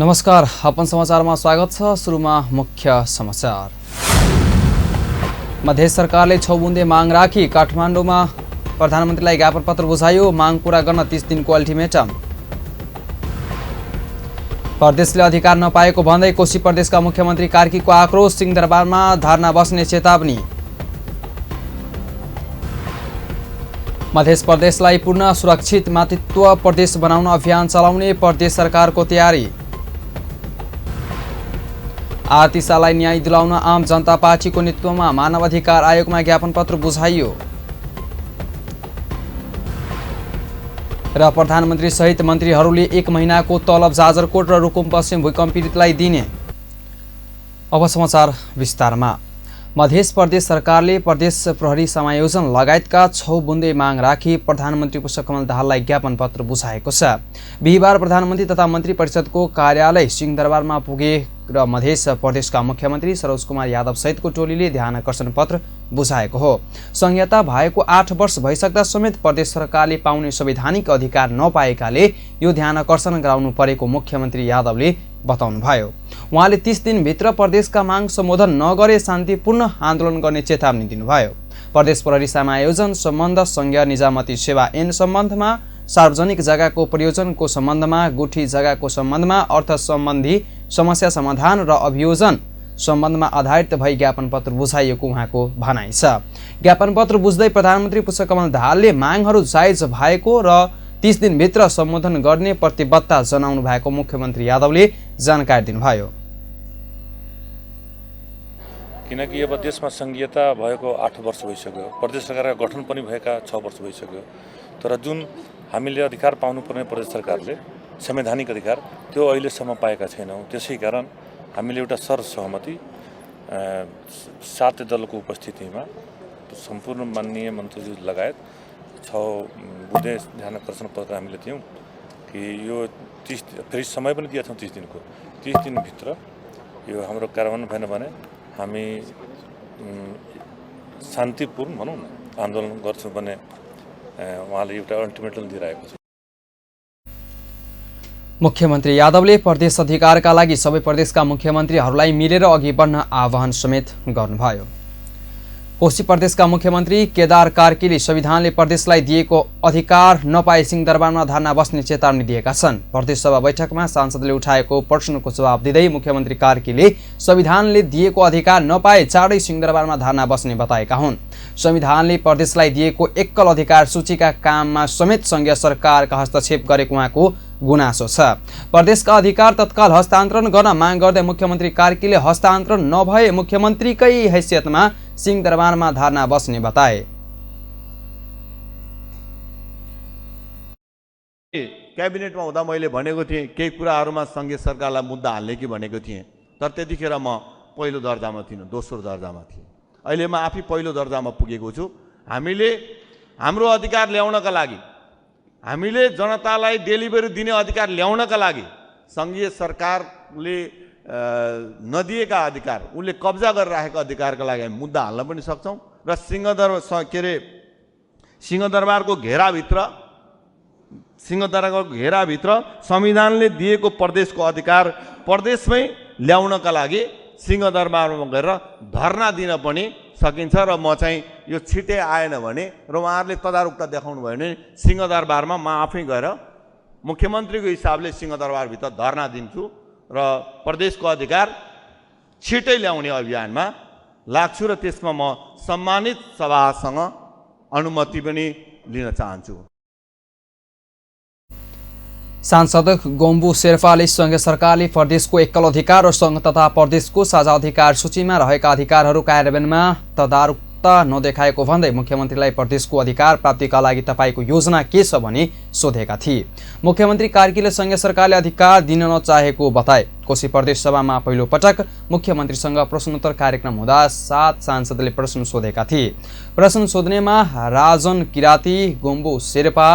नमस्कार, अपन समाचारमा स्वागत छ। सुरुमा मुख्य समाचार। मध्य सरकारले 6 बुँदे माग राखी काठमाडौँमा प्रधानमन्त्रीलाई ज्ञापन पत्र बुझायो। माग पूरा गर्न 30 दिनको अल्टिमेटम। प्रदेशले अधिकार नपाएको भन्दै कोशी प्रदेशका मुख्यमन्त्री कार्कीको आक्रोश। सिंहदरबारमा धरना बस्ने चेतावनी। मध्य प्रदेशलाई पूर्ण सुरक्षित मातृत्व प्रदेश बनाउन अभियान चलाउने प्रदेश सरकारको तयारी। आरतीशालाई न्याय दिलाउन आम जनता पार्टीको नेतृत्वमा मानव अधिकार आयोगमा ज्ञापन पत्र बुझाइयो। र प्रधानमन्त्री सहित मन्त्रीहरूले 1 महिनाको तलब जाजरकोट र रुकुम पश्चिम भूकम्प पीडितलाई दिने। अब समाचार विस्तारमा। मध्य प्रदेश सरकारले प्रदेश प्रहरी समायोजन लगायतका 6 बुँदे माग राखी प्रधानमन्त्री पुष्पकमल दाहाललाई ज्ञापन पत्र बुझाएको छ। बिहिबार प्रधानमन्त्री तथा मन्त्री परिषदको कार्यालय सिंहदरबारमा पुगे र मध्य प्रदेशका मुख्यमन्त्री सरोज कुमार यादव सहितको टोलीले ध्यानकर्षण पत्र बुझाएको हो। संहिता भएको 8 वर्ष भइसक्दा समेत प्रदेश सरकारले पाउने संवैधानिक अधिकार नपाएकाले यो ध्यानकर्षण गराउनु परेको मुख्यमन्त्री यादवले बताउनुभयो। उहाँले 30 दिनभित्र प्रदेशका माग सम्बोधन नगरे शान्तिपूर्ण आन्दोलन गर्ने चेतावनी दिनुभयो। प्रदेश प्रहरी समायोजन सम्बन्ध संघीय निजामती सेवा ऐन सम्बन्धमा, सार्वजनिक जग्गाको प्रयोजनको सम्बन्धमा, गुठी जग्गाको सम्बन्धमा, अर्थ सम्बन्धी समस्या समाधान र अभियोजन सम्बन्धमा आधारित भई ज्ञापन पत्र बुझाइएको उहाँको भनाइ छ। ज्ञापन पत्र बुझ्दै प्रधानमन्त्री पुष्पकमल दाहालले मागहरू जायज भएको र 30 दिनभित्र सम्बोधन गर्ने प्रतिबद्धता जनाउनु भएको मुख्यमन्त्री यादवले जानकारी दिनुभयो। किनकि अब देशमा संघीयता भएको 8 वर्ष भइसक्यो, प्रदेश सरकारका गठन पनि भएका 6 वर्ष भइसक्यो, तर जुन हामीले अधिकार पाउनुपर्ने प्रदेश सरकारले संवैधानिक अधिकार त्यो अहिलेसम्म पाएका छैनौँ। त्यसै कारण हामीले एउटा सर्वसहमति 7 दलको उपस्थितिमा सम्पूर्ण माननीय मन्त्रीज्यू लगायत 6 बुँदे ध्यानकर्षण पत्र हामीले दियौँ कि यो 30 फेरि समय पनि दिएका छौँ 30 दिनको। 30 दिनभित्र यो हाम्रो कार्यान्वयन भएन भने हामी शान्तिपूर्ण भनौँ न आन्दोलन गर्छौँ भने उहाँले एउटा अल्टिमेटम दिइरहेको छ। मुख्यमन्त्री यादवले प्रदेश अधिकारका लागि सबै प्रदेशका मुख्यमन्त्रीहरूलाई मिलेर अघि बढ्न आह्वान समेत गर्नुभयो। कोशी प्रदेशका मुख्यमन्त्री केदार कार्कीले संविधानले प्रदेशलाई दिएको अधिकार नपाए सिंहदरबारमा धरना बस्ने चेतावनी दिएका छन्। प्रदेश सभा बैठकमा सांसदले उठाएको प्रश्नको जवाब दिँदै मुख्यमन्त्री कार्कीले संविधानले दिएको अधिकार नपाए चाँडै सिंहदरबारमा धरना बस्ने बताएका हुन्। संविधानले प्रदेशलाई दिएको एकल अधिकार सूचीका काममा समेत संघीय सरकारका हस्तक्षेप गरेको उहाँको गुनासो छ। प्रदेशका अधिकार तत्काल हस्तान्तरण गर्न माग गर्दै मुख्यमन्त्री कार्कीले हस्तान्तरण नभए मुख्यमन्त्रीकै हैसियतमा सिंहदरबारमा धरना बस्ने बताए। क्याबिनेटमा हुँदा मैले भनेको थिएँ केही कुराहरूमा संघीय सरकारलाई मुद्दा हाल्ने कि भनेको थिएँ, तर त्यतिखेर म पहिलो दर्जामा थिइनँ, दोस्रो दर्जामा थिएँ। अहिले म आफै पहिलो दर्जामा पुगेको छु। हामीले हाम्रो अधिकार ल्याउनका लागि, हामीले जनतालाई डेलिभरी दिने अधिकार ल्याउनका लागि संघीय सरकारले नदिएका अधिकार, उनले कब्जा गरेर राखेका अधिकारका लागि हामी मुद्दा हाल्न पनि सक्छौँ र सिंहदरबारको घेराभित्र संविधानले दिएको प्रदेशको अधिकार प्रदेशमै ल्याउनका लागि सिंहदरबारमा गएर धरना दिन पनि सकिन्छ। र म चाहिँ यो छिटै आएन भने र उहाँहरूले तदारुकता देखाउनु भयो भने सिंहदरबारमा म आफै गएर मुख्यमन्त्रीको हिसाबले सिंहदरबारभित्र धरना दिन्छु र प्रदेशको अधिकार छिटै ल्याउने अभियानमा लाग्छु र त्यसमा म सम्मानित सभासँग अनुमति पनि लिन चाहन्छु। सांसद गोम्बु शेर्पाले संघीय सरकारले प्रदेशको एकल अधिकार र संघ तथा प्रदेशको साझा अधिकार सूचीमा रहेका अधिकारहरू कार्यान्वयनमा तदारुकता नदेखाएको भन्दै मुख्यमन्त्रीलाई प्रदेशको अधिकार प्राप्तिका लागि तपाईँको योजना के छ भनी सोधेका थिए। मुख्यमन्त्री कार्कीले संघीय सरकारले अधिकार दिन नचाहेको बताए। कोशी प्रदेश सभामा पहिलो पटक मुख्यमन्त्रीसँग प्रश्नोत्तर कार्यक्रम हुँदा 7 सांसदले प्रश्न सोधेका थिए। प्रश्न सोध्नेमा राजन किराती, गोम्बु शेर्पा,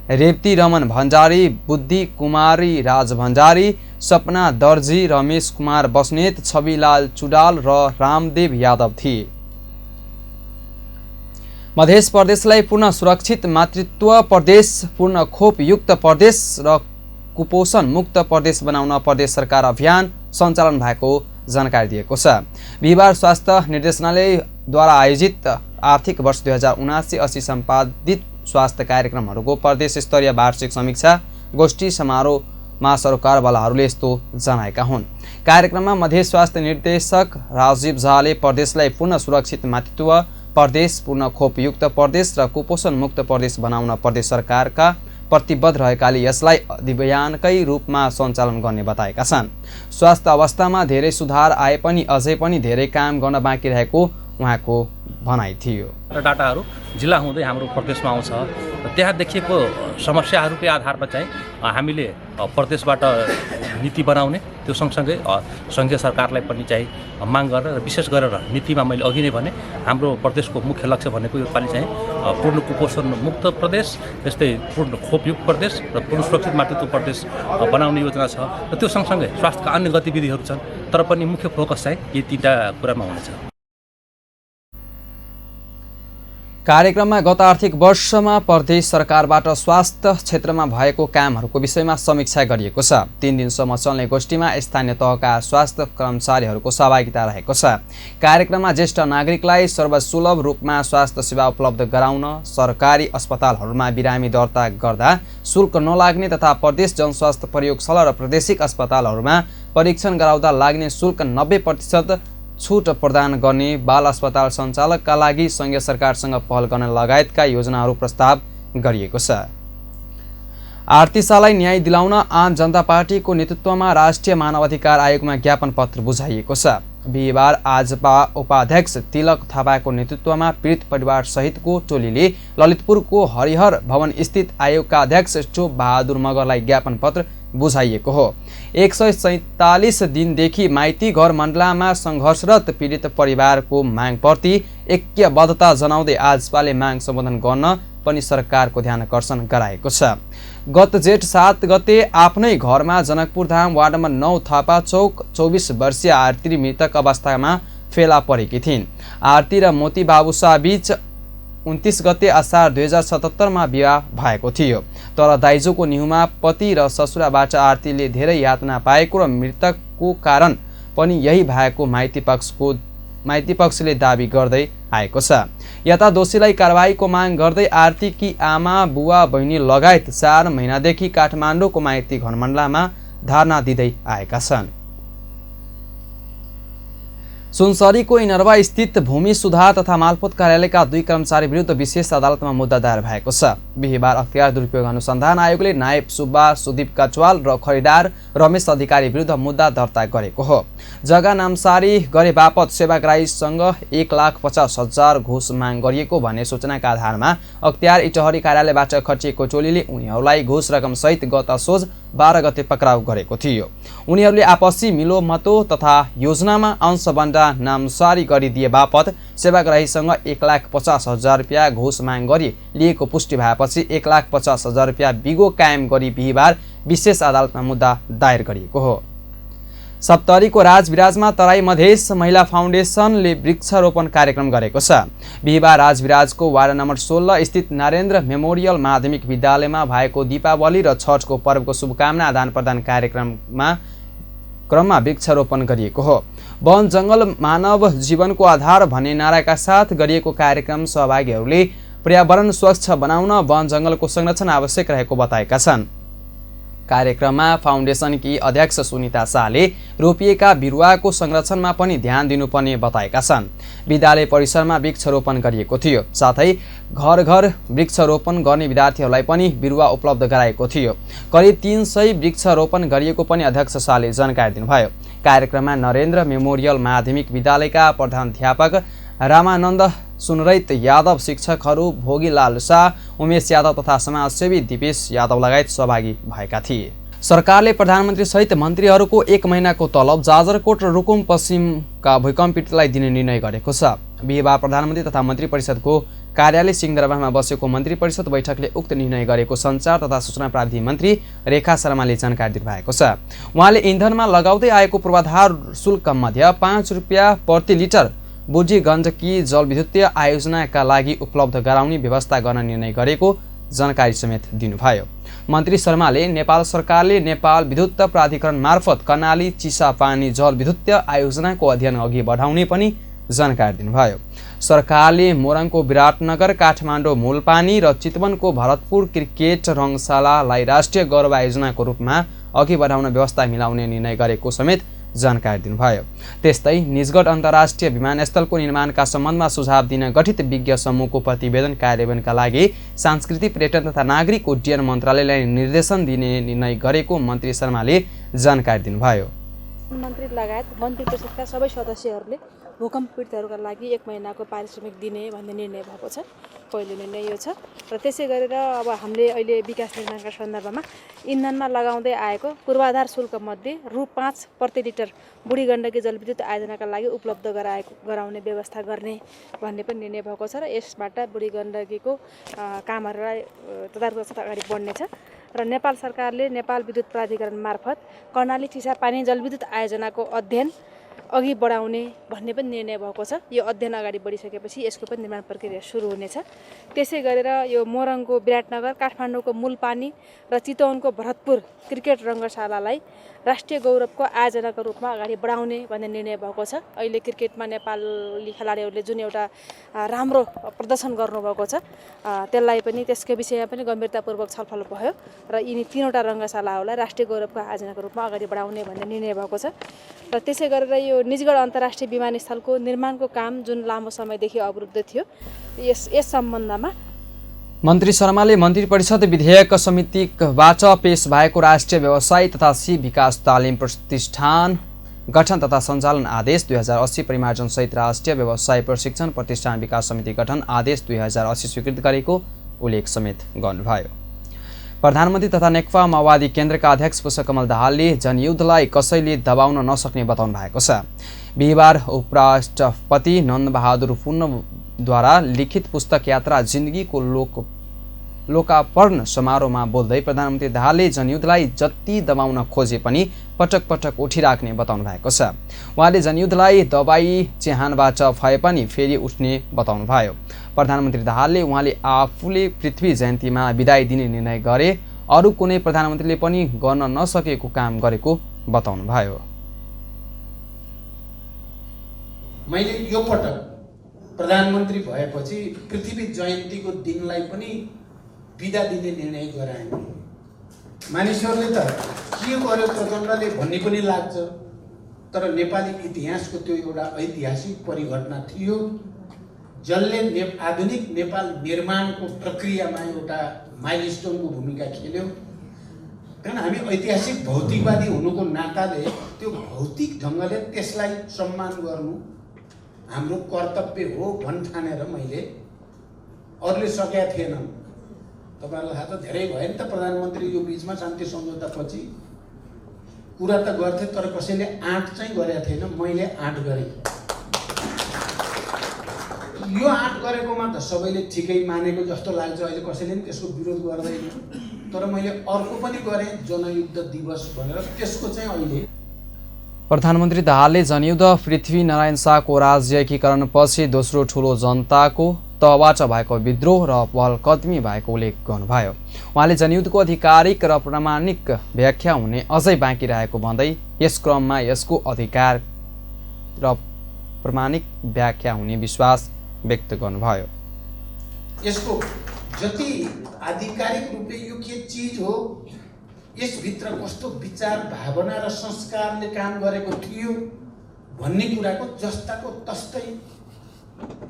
रेवती रमन भण्डारी, बुद्धि कुमारी राज भण्डारी, सपना दर्जी, रमेश कुमार बस्नेत, छविलाल चुडाल र रामदेव यादव थिए। मध्य प्रदेशलाई पूर्ण सुरक्षित मातृत्व प्रदेश, पूर्ण खोपयुक्त प्रदेश र कुपोषण मुक्त प्रदेश बनाउन प्रदेश सरकार अभियान सञ्चालन भएको जानकारी दिएको छ। बिहिबार स्वास्थ्य निर्देशनालयद्वारा आयोजित आर्थिक वर्ष 2079-80 सम्पादित स्वास्थ्य कार्यक्रमहरूको प्रदेश स्तरीय वार्षिक समीक्षा गोष्ठी समारोहमा सरकारवालाहरूले यस्तो जनाएका हुन्। कार्यक्रममा मध्य स्वास्थ्य निर्देशक राजीव झाले प्रदेशलाई पूर्ण सुरक्षित मातृत्व प्रदेश, पूर्ण खोपयुक्त प्रदेश र कुपोषण मुक्त प्रदेश बनाउन प्रदेश सरकारका प्रतिबद्ध रहेकाले यसलाई अभियानकै रूपमा सञ्चालन गर्ने बताएका छन्। स्वास्थ्य अवस्थामा धेरै सुधार आए पनि अझै पनि धेरै काम गर्न बाँकी रहेको उहाँको भनाइ थियो। र डाटाहरू जिल्ला हुँदै हाम्रो प्रदेशमा आउँछ। त्यहाँ देखिएको समस्याहरूकै आधारमा चाहिँ हामीले प्रदेशबाट नीति बनाउने, त्यो सँगसँगै सङ्घीय सरकारलाई पनि चाहिँ माग गरेर र विशेष गरेर नीतिमा मैले अघि नै भने हाम्रो प्रदेशको मुख्य लक्ष्य भनेको योपालि चाहिँ पूर्ण कुपोषण मुक्त प्रदेश, त्यस्तै पूर्ण खोपयुक्त प्रदेश र पूर्ण सुरक्षित मातृत्व प्रदेश बनाउने योजना छ। र त्यो सँगसँगै स्वास्थ्यका अन्य गतिविधिहरू छन्, तर पनि मुख्य फोकस चाहिँ यी तीनटा कुरामा हुनेछ। कार्यक्रममा गत आर्थिक वर्षमा प्रदेश सरकारबाट स्वास्थ्य क्षेत्रमा भएको कामहरूको विषयमा समीक्षा गरिएको छ। 3 दिनसम्म चल्ने गोष्ठीमा स्थानीय तहका स्वास्थ्य कर्मचारीहरूको सहभागिता रहेको छ। कार्यक्रममा ज्येष्ठ नागरिकलाई सर्वसुलभ रूपमा स्वास्थ्य सेवा उपलब्ध गराउन, सरकारी अस्पतालहरूमा बिरामी दर्ता गर्दा शुल्क नलाग्ने तथा प्रदेश जनस्वास्थ्य प्रयोगशाला र प्रादेशिक अस्पतालहरूमा परीक्षण गराउँदा लाग्ने शुल्क 90% छुट प्रदान गर्ने, बाल अस्पताल सञ्चालकका लागि सङ्घीय सरकारसँग पहल गर्न लगायतका योजनाहरू प्रस्ताव गरिएको छ। आरतीशालाई न्याय दिलाउन आम जनता पार्टीको नेतृत्वमा राष्ट्रिय मानवाधिकार आयोगमा ज्ञापन पत्र बुझाइएको छ। बिहिबार आजपा उपाध्यक्ष तिलक थापाको नेतृत्वमा पीडित परिवार सहितको टोलीले ललितपुरको हरिहर भवन स्थित आयोगका अध्यक्ष चोप बहादुर मगरलाई ज्ञापन पत्र बुझाइएको हो। 147 दिनदेखि माइती घर मण्डलामा सङ्घर्षरत पीडित परिवारको मागप्रति ऐक्यबद्धता जनाउँदै आजपाले माग सम्बोधन गर्न पनि सरकारको ध्यान आकर्षण गराएको छ। गत जेठ 7 गते आफ्नै घरमा जनकपुर धाम वार्ड नम्बर 9 थापा चौक 24 वर्षीय आरती मृतक अवस्थामा फेला परेकी थिइन्। आरती र मोती बाबुशाह बीच 29 गते असार 2077 विवाह भएको थियो। तर दाइजोको निहुमा पति र ससुराबाट आरतीले धेरै यातना पाएको र मृतकको कारण पनि यही भएको माइती पक्षले दाबी गर्दै आएको छ। यता दोषीलाई कारबाहीको माग गर्दै आरतीकी आमा, बुवा, बहिनी लगायत 4 महिनादेखि काठमाडौँको माइती घरमण्डलामा धरना दिँदै आएका छन्। सुनसरीको इनरवा स्थित भूमि सुधार तथा मालपोत कार्यालयका 2 कर्मचारी विरुद्ध विशेष अदालतमा मुद्दा दायर भएको छ। बिहिबार अख्तियार दुरुपयोग अनुसन्धान आयोगले नायब सुब्बा सुदीप कचवाल र खरिदार रमेश अधिकारी विरुद्ध मुद्दा दर्ता गरेको हो। जग्गा नामसारी गरे बापत सेवाग्राहीसँग 1,50,000 घुस माग गरिएको भन्ने सूचनाका आधारमा अख्तियार इटहरी कार्यालयबाट खटिएको टोलीले उनीहरूलाई घुस रकम सहित गत असोज 12 गते पक्राउ गरेको थियो। उनीहरूले आपसी मिलोमतो तथा योजनामा अंशबन्दा नामसारी गरिदिए बापत सेवाग्राहीसँग 1,50,000 रुपियाँ घुस माग गरी लिएको पुष्टि भएपछि 1,50,000 रुपियाँ बिगो कायम गरी बिहिबार विशेष अदालतमा मुद्दा दायर गरिएको हो। सप्तरीको राजविराजमा तराई मधेस महिला फाउन्डेसनले वृक्षारोपण कार्यक्रम गरेको छ। बिहिबार राजविराजको वार्ड नम्बर 16 स्थित नरेन्द्र मेमोरियल माध्यमिक विद्यालयमा भएको दीपावली र छठको पर्वको शुभकामना आदान प्रदान क्रममा वृक्षारोपण गरिएको हो। वन जङ्गल मानव जीवनको आधार भन्ने नाराका साथ गरिएको कार्यक्रम सहभागीहरूले पर्यावरण स्वच्छ बनाउन वन जङ्गलको संरक्षण आवश्यक रहेको बताएका छन्। कार्यक्रममा फाउन्डेसनकी अध्यक्ष सुनिता शाहले रोपिएका बिरुवाको संरक्षणमा पनि ध्यान दिनुपर्ने बताएका छन्। विद्यालय परिसरमा वृक्षारोपण गरिएको थियो। साथै घर घर वृक्षारोपण गर्ने विद्यार्थीहरूलाई पनि बिरुवा उपलब्ध गराएको थियो। करिब 300 वृक्षारोपण गरिएको पनि अध्यक्ष शाहले जानकारी दिनुभयो। कार्यक्रममा नरेन्द्र मेमोरियल माध्यमिक विद्यालयका प्रधानाध्यापक रामानन्द सुनरैत यादव, शिक्षकहरू भोगीलाल शाह, उमेश यादव तथा समाजसेवी दिपेश यादव लगायत सहभागी भएका थिए। सरकारले प्रधानमन्त्री सहित मन्त्रीहरूको 1 महिनाको तलब जाजरकोट र रुकुम पश्चिमका भूकम्प पीडितलाई दिने निर्णय गरेको छ। बिहिबार प्रधानमन्त्री तथा मन्त्री परिषदको कार्यालय सिंहदरबारमा बसेको मन्त्री परिषद बैठकले उक्त निर्णय गरेको सञ्चार तथा सूचना प्राविधि मन्त्री रेखा शर्माले जानकारी दिनुभएको छ। उहाँले इन्धनमा लगाउँदै आएको पूर्वाधार शुल्क मध्ये 5 रुपियाँ प्रति लिटर बुढी गण्डकी जलविद्युतीय आयोजनाका लागि उपलब्ध गराउने व्यवस्था गर्न निर्णय गरेको जानकारी समेत दिनुभयो। मन्त्री शर्माले नेपाल सरकारले नेपाल विद्युत प्राधिकरण मार्फत कर्णाली चिसापानी जलविद्युत आयोजनाको अध्ययन अघि बढाउने पनि जानकारी दिनुभयो। सरकारले मोरङको विराटनगर, काठमाडौँ मूलपानी र चितवनको भरतपुर क्रिकेट रङशालालाई राष्ट्रिय गौरव आयोजनाको रूपमा अघि बढाउन व्यवस्था मिलाउने निर्णय गरेको समेत जानकारी दिनुभयो। त्यस्तै निजगढ अन्तर्राष्ट्रिय विमानस्थलको निर्माणका सम्बन्धमा सुझाव दिन गठित विज्ञ समूहको प्रतिवेदन कार्यान्वयनका लागि सांस्कृतिक पर्यटन तथा नागरिक उड्डयन मन्त्रालयलाई निर्देशन दिने निर्णय गरेको मन्त्री शर्माले जानकारी दिनुभयो। मन्त्री लगायत मन्त्री परिषदका सबै सदस्यहरूले भूकम्प पीडितहरूका लागि 1 महिनाको पारिश्रमिक दिने भन्ने निर्णय भएको छ। पहिलो निर्णय यो छ र त्यसै गरेर अब हामीले अहिले विकास निर्माणका सन्दर्भमा इन्धनमा लगाउँदै आएको पूर्वाधार शुल्क मध्ये रु5 प्रति लिटर बुढी गण्डकी जलविद्युत आयोजनाका लागि उपलब्ध गराउने व्यवस्था गर्ने भन्ने पनि निर्णय भएको छ र यसबाट बुढी गण्डकीको कामहरूलाई तदारकसाथ अगाडि बढ्नेछ र नेपाल सरकारले नेपाल विद्युत प्राधिकरण मार्फत कर्णाली चिसापानी जलविद्युत आयोजनाको अध्ययन अघि बढाउने भन्ने पनि निर्णय भएको छ। यो अध्ययन अगाडि बढिसकेपछि यसको पनि निर्माण प्रक्रिया सुरु हुनेछ। त्यसै गरेर यो मोरङको विराटनगर, काठमाडौँको मूलपानी र चितवनको भरतपुर क्रिकेट रङ्गशालालाई राष्ट्रिय गौरवको आयोजनाको रूपमा अगाडि बढाउने भन्ने निर्णय भएको छ। अहिले क्रिकेटमा नेपाली खेलाडीहरूले जुन एउटा राम्रो प्रदर्शन गर्नुभएको छ त्यसलाई पनि त्यसको विषयमा पनि गम्भीरतापूर्वक छलफल भयो र यिनी 3वटा रङ्गशालाहरूलाई राष्ट्रिय गौरवको आयोजनाको रूपमा अगाडि बढाउने भन्ने निर्णय भएको छ। र त्यसै गरेर यो निजगढ अन्तर्राष्ट्रिय विमानस्थलको निर्माणको काम जुन लामो समयदेखि अवरुद्ध थियो यस सम्बन्धमा मन्त्री शर्माले मन्त्री परिषद विधेयक समितिबाट पेश भएको राष्ट्रिय व्यवसाय तथा सी विकास तालिम प्रतिष्ठान गठन तथा सञ्चालन आदेश 2080 परिमार्जन सहित राष्ट्रिय व्यवसाय प्रशिक्षण प्रतिष्ठान विकास समिति गठन आदेश 2080 स्वीकृत गरेको उल्लेख समेत गर्नुभयो। प्रधानमन्त्री तथा नेकपा माओवादी केन्द्रका अध्यक्ष पुष्पकमल दाहालले जनयुद्धलाई कसैले दबाउन नसक्ने बताउनु भएको छ। बिहिबार उपराष्ट्रपति नन्दबहादुर पुनद्वारा लिखित पुस्तक यात्रा जिन्दगीको लोकार्पण समारोहमा बोल्दै प्रधानमन्त्री दाहालले जनयुद्धलाई जति दबाउन खोजे पनि पटक पटक उठिराख्ने बताउनु भएको छ। उहाँले जनयुद्धलाई दबाई चिहानबाट भए पनि फेरि उठ्ने बताउनु भयो। प्रधानमन्त्री दाहालले उहाँले आफूले पृथ्वी जयन्तीमा बिदाई दिने निर्णय गरे अरू कुनै प्रधानमन्त्रीले पनि गर्न नसकेको काम गरेको बताउनु भयो। मैले यो पटक प्रधानमन्त्री भएपछि पृथ्वी जयन्तीको दिनलाई पनि बिदा दिने निर्णय गराएँ। मानिसहरूले त के गर्यो प्रचण्डले भन्ने पनि लाग्छ, तर नेपाली इतिहासको त्यो एउटा ऐतिहासिक परिघटना थियो जसले आधुनिक नेपाल निर्माणको प्रक्रियामा एउटा माइलस्टोनको भूमिका खेल्यो। कारण हामी ऐतिहासिक भौतिकवादी हुनुको नाताले त्यो भौतिक ढङ्गले त्यसलाई सम्मान गर्नु हाम्रो कर्तव्य हो भन्ठानेर मैले अरूले सकेका थिएनन्। तपाईँहरूलाई थाहा त धेरै भयो नि त प्रधानमन्त्री यो बिचमा शान्ति सम्झौतापछि कुरा त गर्थे तर कसैले आँट चाहिँ गरेका थिएन, मैले आँट गरेँ। यो आँट गरेकोमा त सबैले ठिकै मानेको जस्तो लाग्छ, अहिले कसैले पनि त्यसको विरोध गर्दैन, तर मैले अर्को पनि गरेँ जनयुद्ध दिवस भनेर, त्यसको चाहिँ अहिले प्रधानमन्त्री दाहालले जनयुद्ध पृथ्वीनारायण शाहको राज्य एकीकरणपछि दोस्रो ठुलो जनताको तहबाट भएको विद्रोह र पहलकदमी भएको उल्लेख गर्नुभयो। उहाँले जनयुद्धको आधिकारिक र प्रामाणिक व्याख्या हुने अझै बाँकी रहेको भन्दै यस क्रममा यसको अधिकार र प्रामाणिक व्याख्या हुने विश्वास व्यक्त गर्नुभयो। यसको जति आधिकारिक रूपले यो के चिज हो, यसभित्र कस्तो विचार भावना र संस्कारले काम गरेको थियो भन्ने कुराको जस्ताको तस्तै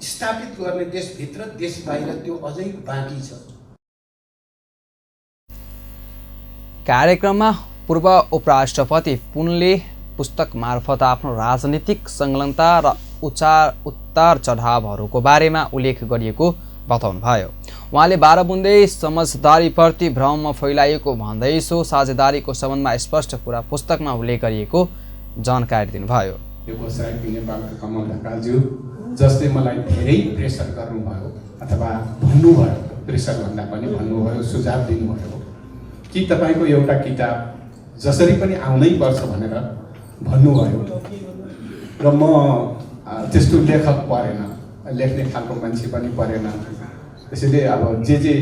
स्थापित गर्ने देशभित्र देश बाहिर त्यो अझै बाँकी छ। कार्यक्रममा पूर्व उपराष्ट्रपति पुनले पुस्तक मार्फत आफ्नो राजनीतिक संलग्नता र उतार चढावहरूको बारेमा उल्लेख गरिएको बताउनुभयो। उहाँले 12 बुँदे समझदारीप्रति भ्रम फैलाइएको भन्दै सो साझेदारीको सम्बन्धमा स्पष्ट कुरा पुस्तकमा उल्लेख गरिएको जानकारी दिनुभयो। यो साहित्य नेपालका कमल ढकालज्यू जसले मलाई धेरै प्रेसर गर्नुभयो अथवा भन्नुभयो, प्रेसर भन्दा पनि भन्नुभयो, सुझाव दिनुभयो कि तपाईँको एउटा किताब जसरी पनि आउनै पर्छ भनेर भन्नुभयो र म त्यस्तो लेखक परेन, लेख्ने खालको मान्छे पनि परेन त्यसैले अब जे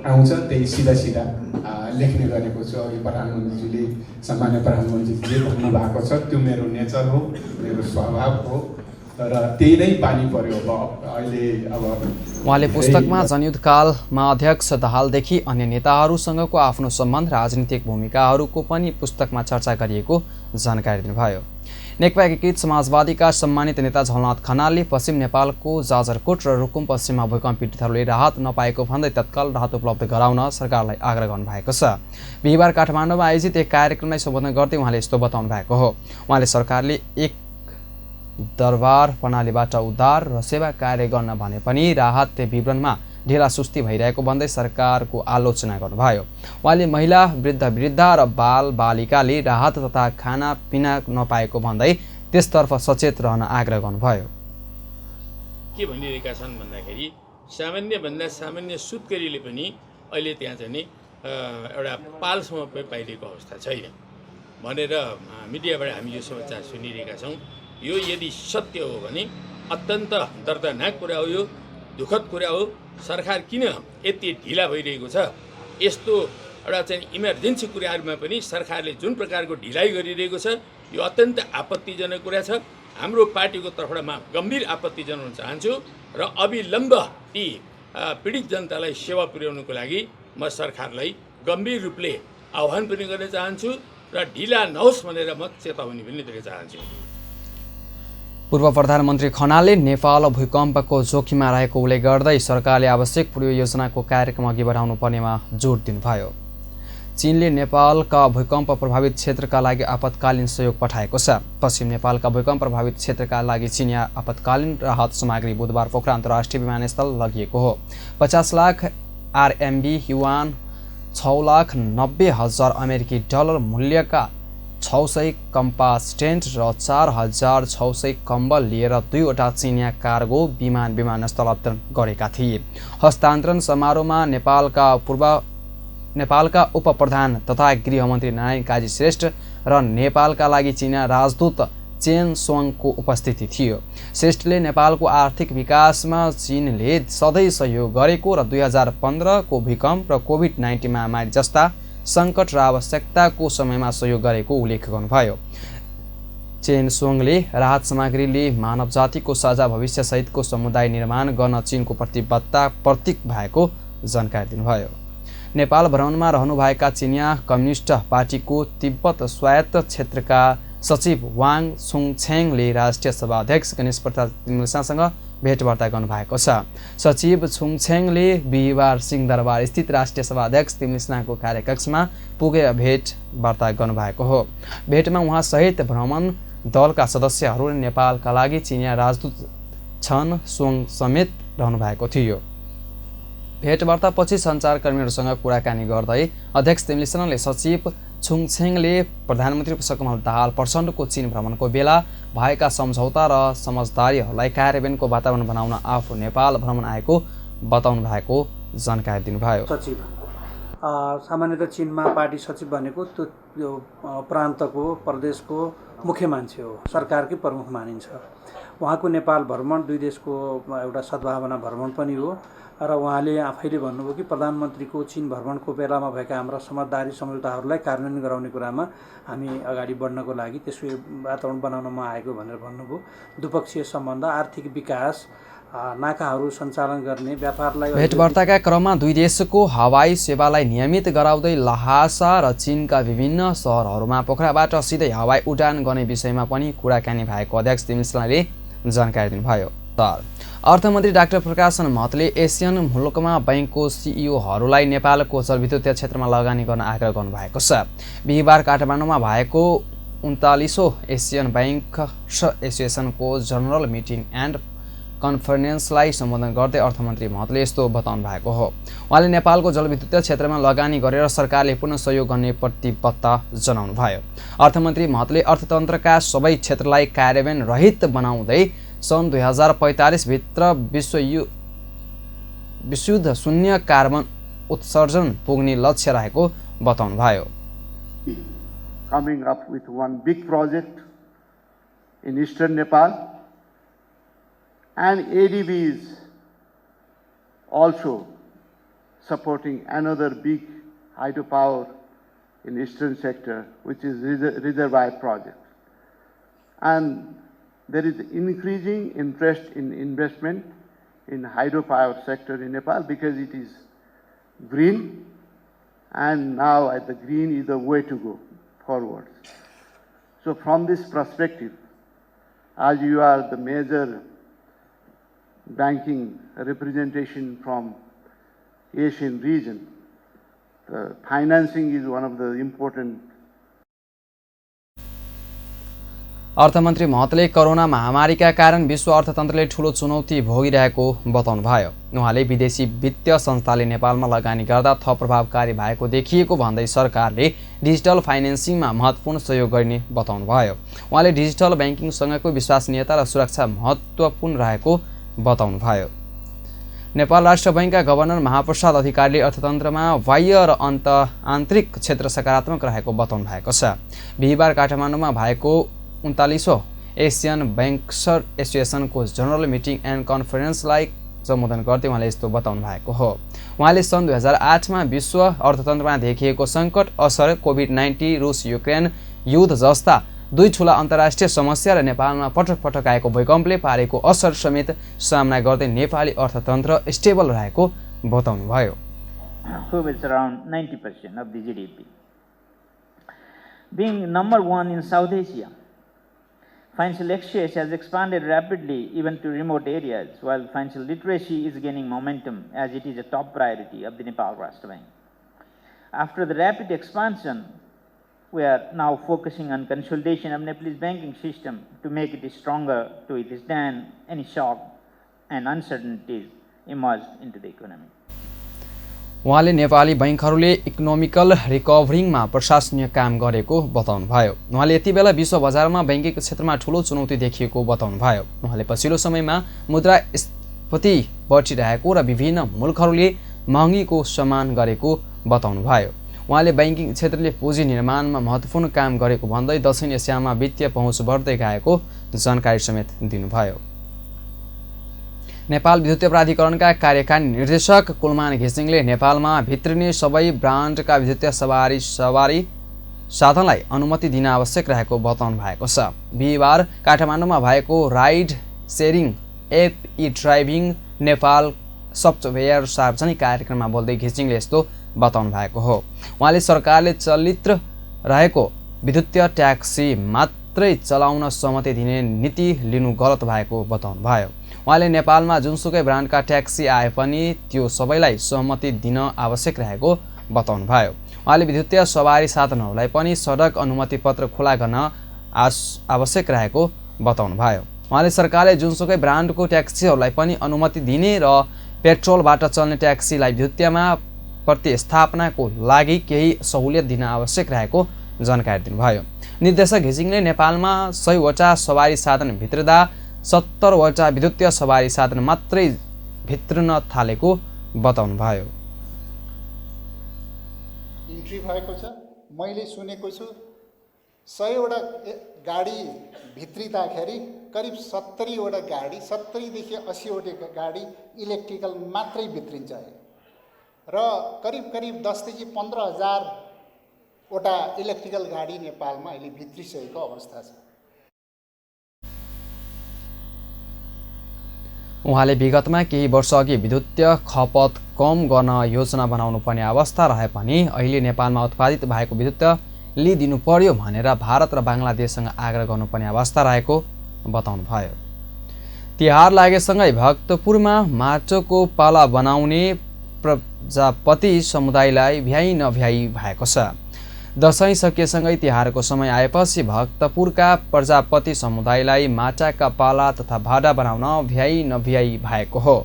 आउँछ त्यही सिधा सिधा लेख्ने गरेको छु। अघि प्रधानमन्त्रीजीले सामान्य प्रधानमन्त्रीले जे भन्नु भएको छ त्यो मेरो नेचर हो, मेरो स्वभाव हो, र त्यही नै पानी पर्यो। अब अहिले अब उहाँले पुस्तकमा जनयुद्धकालमा अध्यक्ष दाहालदेखि अन्य नेताहरूसँगको आफ्नो सम्बन्ध, राजनीतिक भूमिकाहरूको पनि पुस्तकमा चर्चा गरिएको जानकारी दिनुभयो। नेकपा एकीकृत समाजवादीका सम्मानित नेता झलनाथ खनालले पश्चिम नेपालको जाजरकोट र रुकुम पश्चिममा भूकम्प पीडितहरूले राहत नपाएको भन्दै तत्काल राहत उपलब्ध गराउन सरकारलाई आग्रह गर्नुभएको छ। बिहिबार काठमाडौँमा आयोजित एक कार्यक्रमलाई सम्बोधन गर्दै उहाँले यस्तो बताउनु भएको हो। उहाँले सरकारले एक दरबार प्रणालीबाट उद्धार र सेवा कार्य गर्न भने पनि राहत विवरणमा ढिला सुस्ती भइरहेको भन्दै सरकारको आलोचना गर्नुभयो। उहाँले महिला, वृद्ध र बाल-बालिकाले राहत तथा खानापिना नपाएको भन्दै त्यसतर्फ सचेत रहन आग्रह गर्नुभयो। के भनिरहेका छन् भन्दाखेरि सामान्यभन्दा सामान्य सुत्केरीले पनि अहिले त्यहाँ चाहिँ नि एउटा पालसम्म पाइरहेको अवस्था छैन भनेर मिडियाबाट हामी यो समाचार सुनिरहेका छौँ। यो यदि सत्य हो भने अत्यन्त दर्दनाक कुरा हो, यो दुःखद कुरा हो। सरकार किन यति ढिला भइरहेको छ? यस्तो एउटा चाहिँ इमर्जेन्सी कुराहरूमा पनि सरकारले जुन प्रकारको ढिलाइ गरिरहेको छ यो अत्यन्त आपत्तिजनक कुरा छ। हाम्रो पार्टीको तर्फबाट म गम्भीर आपत्ति जनाउन चाहन्छु र अविलम्ब ती पीडित जनतालाई सेवा पुर्याउनुको लागि म सरकारलाई गम्भीर रूपले आह्वान पनि गर्न चाहन्छु र ढिला नहोस् भनेर म चेतावनी पनि दिन चाहन्छु। पूर्व प्रधानमन्त्री खनालले नेपाल भूकम्पको जोखिममा रहेको उल्लेख गर्दै सरकारले आवश्यक परियोजनाको कार्यक्रम अघि बढाउनु पर्नेमा जोड दिनुभयो। चीनले नेपालका भूकम्प प्रभावित क्षेत्रका लागि आपतकालीन सहयोग पठाएको छ। पश्चिम नेपालका भूकम्प प्रभावित क्षेत्रका लागि चिनिया आपतकालीन राहत सामग्री बुधबार पोखरा अन्तर्राष्ट्रिय विमानस्थल लगिएको हो। 50 लाख RMB युवान 6,90,000 अमेरिकी डलर मूल्यका 600 कम्पास टेन्ट र 4,600 कम्बल लिएर 2वटा चिनिया कार्गो विमान विमानस्थल अवतरण गरेका थिए। हस्तान्तरण समारोहमा नेपालका उप प्रधान तथा गृहमन्त्री नारायण काजी श्रेष्ठ र नेपालका लागि चिनिया राजदूत चेन सोङको उपस्थिति थियो। श्रेष्ठले नेपालको आर्थिक विकासमा चीनले सधैँ सहयोग गरेको र 2015 को भूकम्प र कोभिड-19 महामारी जस्ता सङ्कट र आवश्यकताको समयमा सहयोग गरेको उल्लेख गर्नुभयो। चेन सोङले राहत सामग्रीले मानव जातिको साझा भविष्यसहितको समुदाय निर्माण गर्न चीनको प्रतिबद्धता प्रतीक भएको जानकारी दिनुभयो। नेपाल भ्रमणमा रहनुभएका चिनिया कम्युनिस्ट पार्टीको तिब्बत स्वायत्त क्षेत्रका सचिव वाङ छुङछेङले राष्ट्रिय सभा अध्यक्ष गणेश प्रसाद तिमल्सासँग भेटवार्ता गर्नुभएको छ। सचिव छुङछेङले बिहिबार सिंहदरबार स्थित राष्ट्रिय सभा अध्यक्ष तिमल्साको कार्यकक्षमा पुगेर भेटवार्ता गर्नुभएको हो। भेटमा उहाँसहित भ्रमण दलका सदस्यहरू नेपालका लागि चिनिया राजदूत छन सोङ समेत रहनुभएको थियो। भेटवार्तापछि सञ्चारकर्मीहरूसँग कुराकानी गर्दै अध्यक्ष तिमल्साले सचिव छुङछेङले प्रधानमन्त्री पुष्पकमल दाहाल प्रचण्डको चीन भ्रमणको बेला भएका सम्झौता र समझदारीहरूलाई कार्यान्वयनको वातावरण बनाउन आफू नेपाल भ्रमण आएको बताउनु भएको जानकारी दिनुभयो। सचिव सामान्यतः चीनमा पार्टी सचिव भनेको त्यो प्रान्तको प्रदेशको मुख्य मान्छे हो, सरकारकै प्रमुख मानिन्छ। उहाँको नेपाल भ्रमण दुई देशको एउटा सद्भावना भ्रमण पनि हो र उहाँले आफैले भन्नुभयो कि प्रधानमन्त्रीको चीन भ्रमणको बेलामा भएका हाम्रा समझदारी सम्झौताहरूलाई कार्यान्वयन गराउने कुरामा हामी अगाडि बढ्नको लागि त्यसको वातावरण बनाउनमा आएको भनेर भन्नुभयो। द्विपक्षीय सम्बन्ध, आर्थिक विकास, नाकाहरू सञ्चालन गर्ने, व्यापारलाई भेटवार्ताका क्रममा दुई देशको हवाई सेवालाई नियमित गराउँदै लहासा र चीनका विभिन्न सहरहरूमा पोखराबाट सिधै हवाई उडान गर्ने विषयमा पनि कुराकानी भएको अध्यक्ष तिमल्साले जानकारी दिनुभयो। अर्थमन्त्री डाक्टर प्रकाश महतले एसियन मुलुकमा बैङ्कको सिइओहरूलाई नेपालको जलविद्युतीय क्षेत्रमा लगानी गर्न आग्रह गर्नुभएको छ। बिहिबार काठमाडौँमा भएको 39औं एसियन बैङ्कर्स एसोसिएसनको जनरल मिटिङ एन्ड कन्फरेन्सलाई सम्बोधन गर्दै अर्थमन्त्री महतले यस्तो बताउनु भएको हो। उहाँले नेपालको जलविद्युतीय क्षेत्रमा लगानी गरेर सरकारले पुनः सहयोग गर्ने प्रतिबद्धता जनाउनु भयो। अर्थमन्त्री महतले अर्थतन्त्रका सबै क्षेत्रलाई कार्यान्वयन रहित बनाउँदै सन् 2045 भित्र विशुद्ध शून्य कार्बन उत्सर्जन पुग्ने लक्ष्य रहेको बताउनुभयो। Coming up with one big project in eastern Nepal and ADB's also supporting another big hydropower in eastern sector, which is reservoir project. And there is increasing interest in investment in hydropower sector in Nepal because it is green, and now the green is the way to go forward. So from this perspective, as you are the major banking representation from Asian region, the financing is one of the important. अर्थमन्त्री महतले corona महामारीका कारण विश्व अर्थतन्त्रले ठूलो चुनौती भोगिरहेको बताउनुभयो। उहाँले विदेशी वित्तीय संस्थाले नेपालमा लगानी गर्दा थप प्रभावकारी भएको देखिएको भन्दै सरकारले डिजिटल फाइनेन्सिङमा महत्त्वपूर्ण सहयोग गर्ने बताउनुभयो। उहाँले डिजिटल ब्याङ्किङसँगको विश्वसनीयता र सुरक्षा महत्त्वपूर्ण रहेको बताउनुभयो। नेपाल राष्ट्र बैंकका गभर्नर महाप्रसाद अधिकारीले अर्थतन्त्रमा बाह्य र आन्तरिक क्षेत्र सकारात्मक रहेको बताउनु भएको छ। बिहिबार काठमाडौँमा भएको 39औं एसियन बैंकर्स एसोसिएसनको जनरल मिटिङ एन्ड कन्फरेन्सलाई सम्बोधन गर्दै उहाँले यस्तो बताउनु भएको हो। उहाँले सन् 2008मा विश्व अर्थतन्त्रमा देखिएको सङ्कट असर, कोभिड-19, रुस युक्रेन युद्ध जस्ता दुई ठूला अन्तर्राष्ट्रिय समस्या र नेपालमा पटक पटक आएको भूकम्पले पारेको असर समेत सामना गर्दै नेपाली अर्थतन्त्र स्टेबल रहेको बताउनुभयो। It's around 90% of the GDP. Being number one in South Asia, financial exchange has expanded rapidly even to remote areas, while financial literacy is gaining momentum as it is a top priority of the Nepal Rashtra Bank. After the rapid expansion, we are now focusing on consolidation of Nepalese banking system to make it stronger to withstand any shock and uncertainties emerged into the economy. उहाँले Nepali बैंकहरूले economical रिकभरिङमा प्रशासनीय काम गरेको बताउनुभयो। उहाँले यति बेला विश्व बजारमा banking क्षेत्रमा ठूलो चुनौती देखिएको बताउनुभयो। उहाँले पछिल्लो समयमा मुद्रास्फीति बढिरहेको र विभिन्न मुलुकहरूले महँगीको सम्मान गरेको बताउनुभयो। उहाँले बैंकिङ क्षेत्रले पुँजी निर्माणमा महत्त्वपूर्ण काम गरेको भन्दै दक्षिण एसियामा वित्तीय पहुँच बढ्दै गएको जानकारी समेत दिनुभयो। नेपाल विद्युतीय प्राधिकरणका कार्यकारी निर्देशक कुलमान घिसिङले नेपालमा भित्रिने सबै ब्रान्डका विद्युतीय सवारी साधनलाई अनुमति दिन आवश्यक रहेको बताउनु भएको छ। बिहिबार काठमाडौँमा भएको राइड सेयरिङ एप ई ड्राइभिङ नेपाल सफ्टवेयर सार्वजनिक कार्यक्रममा बोल्दै घिसिङले यस्तो बताउनु भएको हो। उहाँले सरकारले चलित रहेको विद्युतीय ट्याक्सी मात्रै चलाउन सहमति दिने नीति लिनु गलत भएको बताउनु भयो। उहाँले नेपालमा जुनसुकै ब्रान्डका ट्याक्सी आए पनि त्यो सबैलाई सहमति दिन आवश्यक रहेको बताउनु भयो। उहाँले विद्युतीय सवारी साधनहरूलाई पनि सडक अनुमति पत्र खुला गर्न आवश्यक रहेको बताउनु भयो। उहाँले सरकारले जुनसुकै ब्रान्डको ट्याक्सीहरूलाई पनि अनुमति दिने र पेट्रोलबाट चल्ने ट्याक्सीलाई विद्युतीयमा प्रतिस्थापनाको लागि केही सहुलियत दिन आवश्यक रहेको जानकारी दिनुभयो। निर्देशक घिसिङले नेपालमा 100 वटा सवारी साधन भित्रदा 70 वटा विद्युतीय सवारी साधन मात्रै भित्रन थालेको बताउनुभयो। इन्ट्री भएको छ, मैले सुनेको छु 100 वटा गाडी भित्रिँदाखेरि करिब 70 वटा गाडी 70 देखि 80 वटा गाडी इलेक्ट्रिकल मात्रै भित्रिन्छ र करिब 10 देखि 15 हजार वटा इलेक्ट्रिकल गाडी नेपालमा अहिले भित्रिसकेको अवस्था छ। उहाँले विगतमा केही वर्षअघि विद्युतीय खपत कम गर्न योजना बनाउनु पर्ने अवस्था रहे पनि अहिले नेपालमा उत्पादित भएको विद्युत लिदिनु पर्यो भनेर भारत र बङ्गलादेशसँग आग्रह गर्नुपर्ने अवस्था रहेको बताउनुभयो। तिहार लागेसँगै भक्तपुरमा माटोको पाला बनाउने प्रजापति समुदायलाई भ्याइ नभ्याइ भएको छ। दशैं सकिएसँगै तिहारको समय आएपछि भक्तपुरका प्रजापति समुदायलाई माटाका पाला तथा भाडा बनाउन भ्याइ नभ्याइ भएको हो।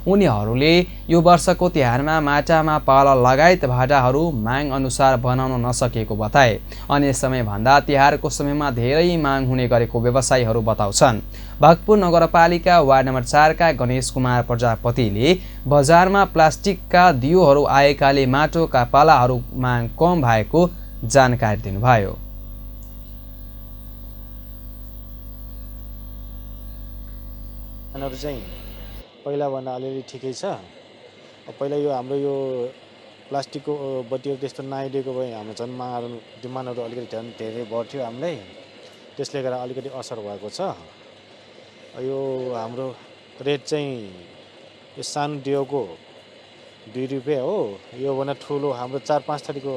उनीहरूले यो वर्षको तिहारमा माटामा पाला लगायत भाडाहरू माग अनुसार बनाउन नसकेको बताए। अन्य समयभन्दा तिहारको समयमा धेरै माग हुने गरेको व्यवसायीहरू बताउँछन्। भक्तपुर नगरपालिका वार्ड नम्बर 4 का गणेश कुमार प्रजापतिले बजारमा प्लास्टिकका दियोहरू आएकाले माटोका पालाहरू माग कम भएको जानकारी दिनुभयो। चाहिँ पहिलाभन्दा अलिअलि ठिकै छ पहिला यो हाम्रो यो प्लास्टिकको बत्तीहरू त्यस्तो नआइदिएको भए हाम्रो झन् डिमान्डहरू अलिकति झन् धेरै बढ्थ्यो हामीलाई, त्यसले गर्दा अलिकति असर भएको छ। यो हाम्रो रेट चाहिँ यो सानो डियोको 2 रुपियाँ हो, योभन्दा ठुलो हाम्रो 4-5 थरीको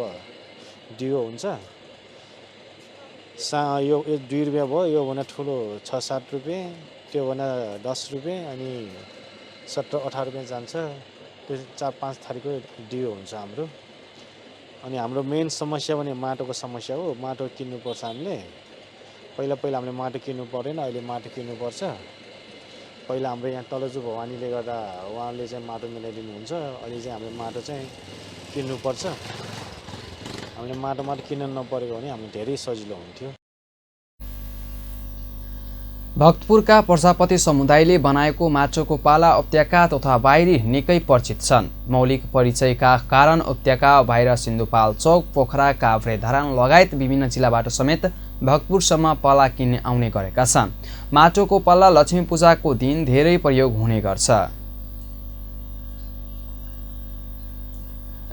डियो हुन्छ। यो 2 रुपियाँ भयो, योभन्दा ठुलो 6-7 रुपियाँ, त्योभन्दा 10 रुपियाँ अनि 17-18 रुपियाँ जान्छ। त्यो 4-5 थरीको डियो हुन्छ हाम्रो। अनि हाम्रो मेन समस्या भने माटोको समस्या हो। माटो किन्नुपर्छ हामीले। पहिला हामीले माटो किन्नु पर्दैन, अहिले माटो किन्नुपर्छ। पहिला हाम्रो यहाँ तलजु भवानीले गर्दा उहाँले चाहिँ माटो मिलाइदिनुहुन्छ, अहिले चाहिँ हामीले माटो चाहिँ किन्नुपर्छ। हामीले माटो किन्न नपरेको भने हामीलाई धेरै सजिलो हुन्थ्यो। भक्तपुरका प्रजापति समुदायले बनाएको माटोको पाला उपत्यका तथा बाहिरी निकै परिचित छन्। मौलिक परिचयका कारण उपत्यका बाहिर सिन्धुपाल्चोक, पोखरा, काभ्रे, धरान लगायत विभिन्न जिल्लाबाट समेत भक्तपुरसम्म पाला किन्ने आउने गरेका छन्। माटोको पाला लक्ष्मी पूजाको दिन धेरै प्रयोग हुने गर्छ।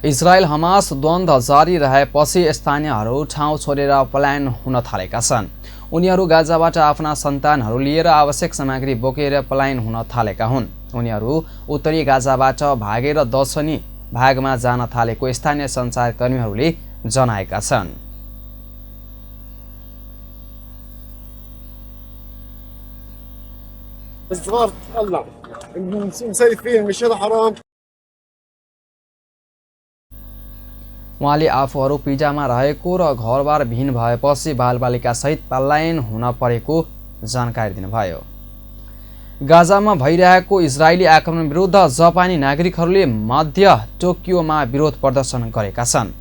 इजरायल हमास द्वन्द्व जारी रहेपछि स्थानीयहरू ठाउँ छोडेर पलायन हुन थालेका छन्। उनीहरू गाजाबाट आफ्ना सन्तानहरू लिएर आवश्यक सामग्री बोकेर पलायन हुन थालेका हुन्। उनीहरू उत्तरी गाजाबाट भागेर दक्षिणी भागमा जान थालेको स्थानीय सञ्चारकर्मीहरूले जनाएका छन्। उहाँले आफूहरू पिजामा रहेको र घरबार विहीन भएपछि बालबालिका सहित पलायन हुन परेको जानकारी दिनुभयो। गाजामा भइरहेको इजरायली आक्रमण विरुद्ध जापानी नागरिकहरूले मध्य टोकियोमा विरोध प्रदर्शन गरेका छन्।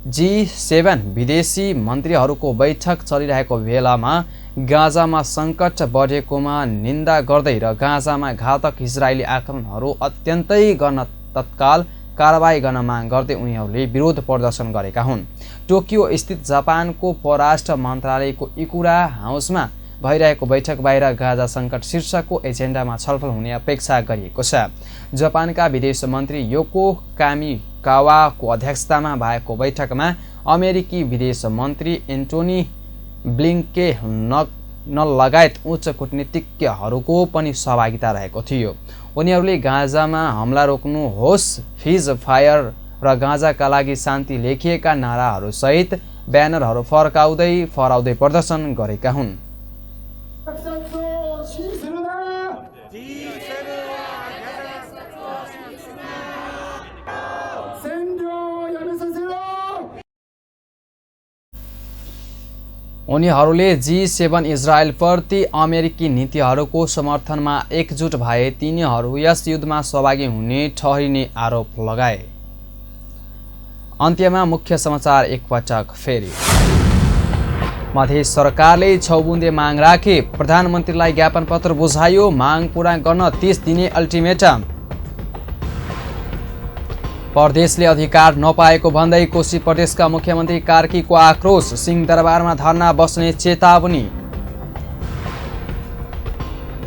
G7 विदेशी मन्त्रीहरूको बैठक चलिरहेको बेलामा गाजामा सङ्कट बढेकोमा निन्दा गर्दै र गाजामा घातक इजरायली आक्रमणहरू अत्यन्तै गर्न तत्काल कारबाही गर्न माग गर्दै उनीहरूले विरोध प्रदर्शन गरेका हुन्। टोकियो स्थित जापानको परराष्ट्र मन्त्रालयको इकुरा हाउसमा भइरहेको बैठक बाहिर गाजा सङ्कट शीर्षकको एजेन्डामा छलफल हुने अपेक्षा गरिएको छ। जापानका विदेश मन्त्री योको कामिकावाको अध्यक्षतामा भएको बैठकमा अमेरिकी विदेश मन्त्री एन्टोनी ब्लिङ्केन लगायत उच्च कूटनीतिज्ञहरूको पनि सहभागिता रहेको थियो। उनीहरूले गाजामा हमला रोक्नुहोस्, फिज फायर र गाजाका लागि शान्ति लेखिएका नाराहरूसहित ब्यानरहरू फहराउँदै प्रदर्शन गरेका हुन्। उनीहरूले G7 इजरायलप्रति अमेरिकी नीतिहरूको समर्थनमा एकजुट भए तिनीहरू यस युद्धमा सहभागी हुने ठहरिने आरोप लगाए। अन्त्यमा मुख्य समाचार एकपटक फेरि। मधेस सरकारले 6 बुँदे माग राखे, प्रधानमन्त्रीलाई ज्ञापन पत्र बुझायो, माग पूरा गर्न 30 दिने अल्टिमेटम। प्रदेशले अधिकार नपाएको भन्दै कोशी प्रदेशका मुख्यमन्त्री कार्कीको आक्रोश, सिंहदरबारमा धरना बस्ने चेतावनी।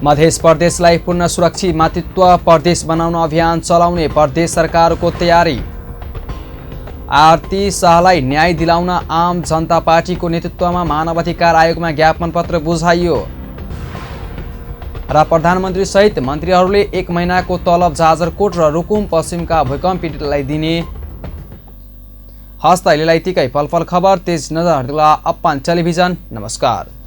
मधेस प्रदेशलाई पूर्ण सुरक्षित मातृत्व प्रदेश बनाउन अभियान चलाउने प्रदेश सरकारको तयारी। आरती शाहलाई न्याय दिलाउन आम जनता पार्टीको नेतृत्वमा मानवाधिकार आयोगमा ज्ञापन पत्र बुझाइयो। र प्रधानमन्त्री सहित मन्त्रीहरूले 1 महिनाको तलब जाजरकोट र रुकुम पश्चिमका भूकम्प पीडितलाई दिने। हस्त अहिलेलाई यतिकै। पल खबर तेज नजर अप्पान टेलिभिजन। नमस्कार।